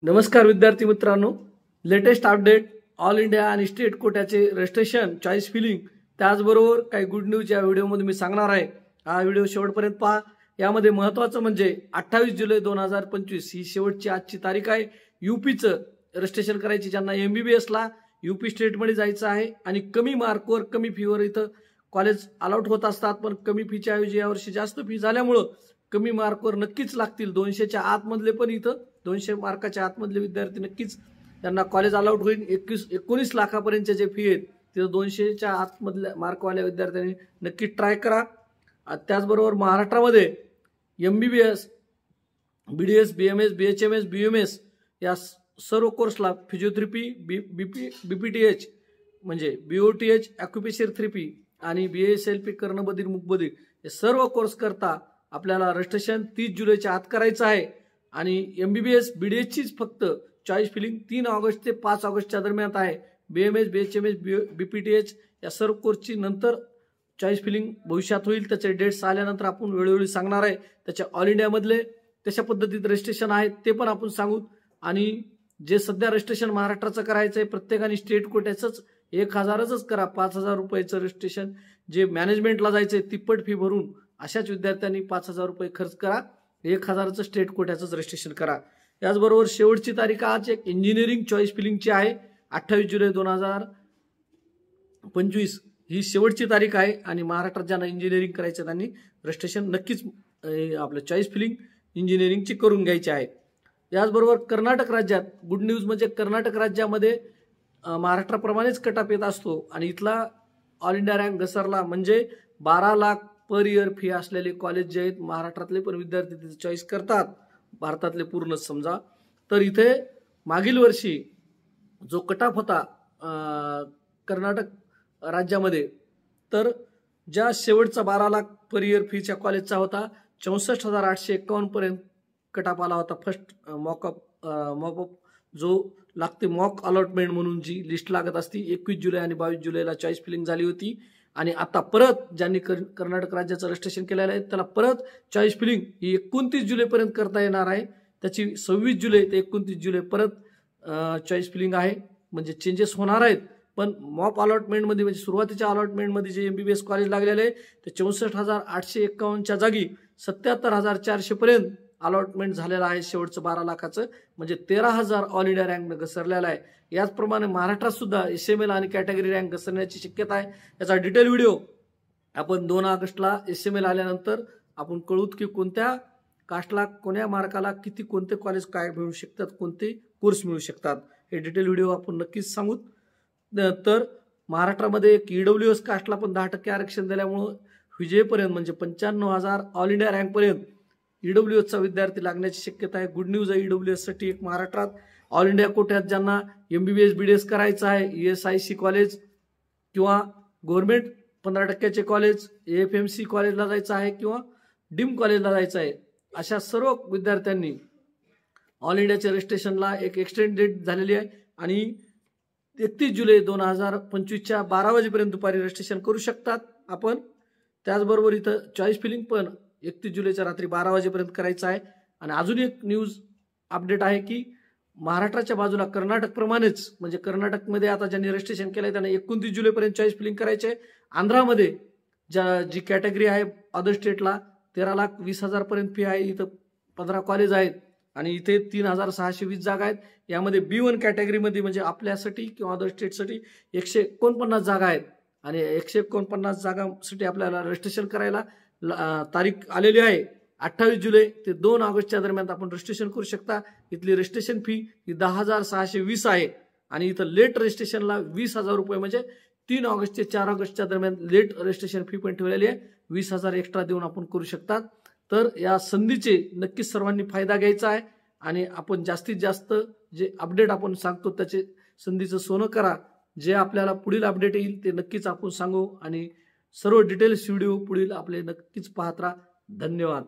नमस्कार विद्यार्थी मित्रांनो, लेटेस्ट अपडेट ऑल इंडिया आणि स्टेट कोट्याचे रजिस्ट्रेशन, चॉईस फिलिंग, त्याचबरोबर काही गुड न्यूज या व्हिडिओमध्ये मी सांगणार आहे। हा व्हिडिओ शेवटपर्यंत पहा। यामध्ये महत्त्वाचं म्हणजे 28 जुलै 2025 ही शेवटची आजची तारीख आहे। यूपीचं रजिस्ट्रेशन करायची ज्यांना एमबीबीएस ला यूपी स्टेटमध्ये जायचं आहे आणि कमी मार्कवर कमी फीवर इथं कॉलेज अलॉट होत असतात, पण कमी फीच्या ऐवजी यावर्षी जास्त फी झाल्यामुळे कमी मार्कवर नक्कीच लागतील। 200च्या आतमधले पण इथं 200 मार्काच्या आतमधले विद्यार्थी नक्कीच त्यांना कॉलेज अलॉट होईल। 19 लाखापर्यंतचे जे फी आहेत ते 200च्या आतमधल्या मार्कवाल्या विद्यार्थ्यांनी नक्की ट्राय करा। त्याचबरोबर महाराष्ट्रामध्ये MBBS, BDS, BMS, BHMS, BMS या सर्व कोर्सला फिजिओथेरपी, बीपीटीएच म्हणजे बीओटीएच, ऑक्युपेशनल थेरपी आणि बीएसएलपी कर्णबधिर मुकबधिर हे सर्व कोर्स करता आपल्याला रजिस्ट्रेशन 30 जुलैच्या आत करायचं आहे। आणि एमबीबीएस, बीडीएसचीच फक्त चॉईस फिलिंग 3 ऑगस्ट ते 5 ऑगस्टच्या दरम्यान आहे। बीएमएस, बीएचएमएस, बीपीटीएच या सर्व कोर्सची नंतर चॉईस फिलिंग भविष्यात होईल। त्याचे डेट्स आल्यानंतर आपण वेळोवेळी सांगणार आहे। त्याच्या ऑल इंडियामधले कशा पद्धतीत रजिस्ट्रेशन आहे ते पण आपण सांगू। आणि जे सध्या रजिस्ट्रेशन महाराष्ट्राचं करायचं आहे प्रत्येकाने स्टेट कोट्याचंच 1000च करा। 5000 रुपयाचं रजिस्ट्रेशन जे मॅनेजमेंटला जायचंय तिप्पट फी भरून अशाच विद्यार्थ्यांनी 5000 रुपये खर्च करा। 1000चं स्टेट कोट्याचंच रजिस्ट्रेशन करा। त्याचबरोबर शेवटची तारीख आज एक इंजिनिअरिंग चॉईस फिलिंगची आहे। 28 जुलै 2025 ही शेवटची तारीख आहे आणि महाराष्ट्रात ज्यांना इंजिनिअरिंग करायचं त्यांनी रजिस्ट्रेशन नक्कीच आपलं चॉईस फिलिंग इंजिनिअरिंगची करून घ्यायची आहे। याचबरोबर कर्नाटक राज्यात गुड न्यूज म्हणजे कर्नाटक राज्यामध्ये महाराष्ट्राप्रमाणेच कटअप येत असतो आणि इथला ऑल इंडिया रँक घसरला म्हणजे 12 लाख पर इयर फी असलेले कॉलेज जे आहेत महाराष्ट्रातले पण विद्यार्थी तिथे चॉईस करतात, भारतातले पूर्णच समजा। तर इथे मागील वर्षी जो कटअप होता कर्नाटक राज्यामध्ये, तर ज्या शेवटचा 12 लाख पर इयर फीच्या कॉलेजचा होता 64,851 पर्यंत कटअप आला होता। फर्स्ट मॉकअप जो लागते मॉक अलॉटमेंट म्हणून जी लिस्ट लागत असती 21 जुलै आणि 22 जुलैला चॉईस फिलिंग झाली होती। आणि आता परत ज्यांनी कर्नाटक राज्याचं रजिस्ट्रेशन केलेलं आहे त्याला परत चॉईस फिलिंग ही 29 जुलैपर्यंत करता येणार आहे। त्याची 26 जुलै ते 29 जुलै परत चॉईस फिलिंग आहे, म्हणजे चेंजेस होणार आहेत। पण मॉक अलॉटमेंटमध्ये म्हणजे सुरुवातीच्या अलॉटमेंटमध्ये जे एमबीबीएस कॉलेज लागलेले आहे ते 64,851च्या जागी 77,400 पर्यंत अलॉटमेंट झालेला आहे शेवटचं 12 लाखाचं, म्हणजे 13,000 ऑल इंडिया रँक घसरलेला आहे। याचप्रमाणे महाराष्ट्रात सुद्धा एसएमएल आणि कॅटेगरी रँक घसरण्याची शक्यता आहे। याचा डिटेल व्हिडिओ आपण 2 ऑगस्टला एसएमएल आल्यानंतर आपण कळूत की कोणत्या कास्टला कोण्या मार्काला किती कोणते कॉलेज काय मिळू शकतात, कोणते कोर्स मिळू शकतात हे डिटेल व्हिडिओ आपण नक्कीच सांगू। तर महाराष्ट्रामध्ये एक ईडब्ल्यूएस कास्टला पण 10% आरक्षण दिल्यामुळे विजयपर्यंत म्हणजे 95,000 ऑल इंडिया रँकपर्यंत ईडब्ल्यूएसचा विद्यार्थी लागण्याची शक्यता आहे। गुड न्यूज आहे ईडब्ल्यूएस साठी एक महाराष्ट्रात ऑल इंडिया कोट्यात ज्यांना एमबीबीएस, बीडीएस करायचं आहे, ईएसआयसी कॉलेज किंवा गव्हर्नमेंट 15% कॉलेज, एएफएमसी कॉलेजला जायचं आहे किंवा डीम कॉलेजला जायचं आहे, अशा सर्व विद्यार्थ्यांनी ऑल इंडियाच्या रजिस्ट्रेशनला एक एक्सटेंड डेट झालेली आहे आणि 31 जुलै 2025च्या 12 वाजेपर्यंत दुपारी रजिस्ट्रेशन करू शकतात आपण। त्याचबरोबर इथं चॉईस फिलिंग पण 31 जुलैच्या रात्री 12 वाजेपर्यंत करायचं आहे। आणि अजून एक न्यूज अपडेट आहे की महाराष्ट्राच्या बाजूला कर्नाटक प्रमाणेच म्हणजे कर्नाटकमध्ये आता ज्यांनी रजिस्ट्रेशन केलंय त्यांना 29 जुलैपर्यंत चॉईस फिलिंग करायचे। आंध्रामध्ये जी कॅटेगरी आहे अदर स्टेटला 13,20,000 पर्यंत फी आहे। इथं 15 कॉलेज आहेत आणि इथे 3,620 जागा आहेत। यामध्ये B1 कॅटेगरीमध्ये म्हणजे आपल्यासाठी किंवा अदर स्टेटसाठी 149 जागा आहेत आणि 149 जागांसाठी आपल्याला रजिस्ट्रेशन करायला तारीख आलेली आहे 28 जुलै ते 2 ऑगस्टच्या दरम्यान आपण रजिस्ट्रेशन करू शकता। इथली रजिस्ट्रेशन फी ही 10,620 आहे आणि इथं लेट रजिस्ट्रेशनला 20,000 रुपये म्हणजे 3 ऑगस्ट ते 4 ऑगस्टच्या दरम्यान लेट रजिस्ट्रेशन फी पण ठेवलेली आहे। 20,000 एक्स्ट्रा देऊन आपण करू शकतात। तर या संधीचे नक्कीच सर्वांनी फायदा घ्यायचा आहे आणि आपण जास्तीत जास्त जे अपडेट आपण सांगतो त्याचे संधीचं सोनं करा। जे आपल्याला पुढील अपडेट येईल ते नक्कीच आपण सांगू आणि सर्व डिटेल्स व्हिडिओ पुढील आपले नक्कीच पाहत राहा। धन्यवाद।